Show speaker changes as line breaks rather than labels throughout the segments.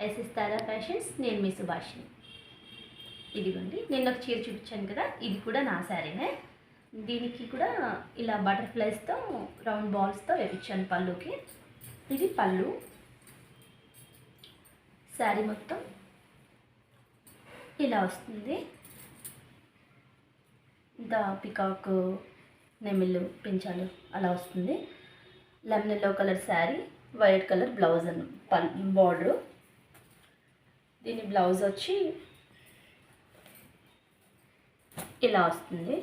SS తారా fashions, నేను మీ సుభాషిణి. ఇదిగోండి, నేను ఒక చీర చూపించాను కదా, ఇది కూడా నా శారీనే. దీనికి కూడా ఇలా బటర్ఫ్లైస్తో రౌండ్ బాల్స్తో వేయించాను పళ్ళుకి. ఇది పళ్ళు. శారీ మొత్తం ఇలా వస్తుంది. ఇంత పికాక్, నెమిళ్ళు, పించాలు అలా వస్తుంది. Lemon yellow colour sari, white colour blouse border. దీని బ్లౌజ్ వచ్చి ఇలా వస్తుంది.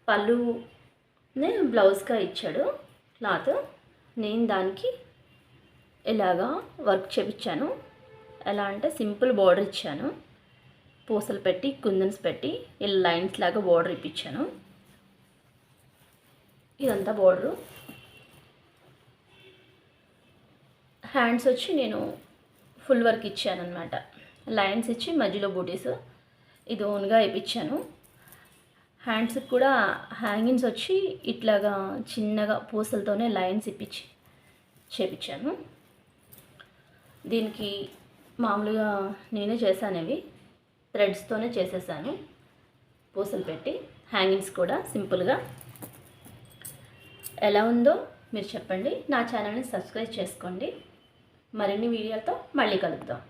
పళ్ళునే బ్లౌజ్గా ఇచ్చాడు క్లాత్. నేను దానికి ఇలాగా వర్క్ చేయించాను. ఎలా అంటే సింపుల్ బార్డర్ ఇచ్చాను, పూసలు పెట్టి కుందన్స్ పెట్టి ఇలా లైన్స్ లాగా బార్డర్ ఇప్పించాను. ఇదంతా బార్డరు. హ్యాండ్స్ వచ్చి నేను ఫుల్ వర్క్ ఇచ్చాను అనమాట. లైన్స్ ఇచ్చి మధ్యలో బూటీస్ ఇది ఓన్గా ఇప్పించాను. హ్యాండ్స్కి కూడా హ్యాంగింగ్స్ వచ్చి ఇట్లాగా చిన్నగా పూసలతోనే లైన్స్ ఇప్పించి చేపించాను. దీనికి మామూలుగా నేనే చేశాను, ఇవి థ్రెడ్స్తోనే చేసేసాను పూసలు పెట్టి. హ్యాంగింగ్స్ కూడా సింపుల్గా. ఎలా ఉందో మీరు చెప్పండి. నా ఛానల్ని సబ్స్క్రైబ్ చేసుకోండి. మరిన్ని వీడియోలతో మళ్ళీ కలుద్దాం.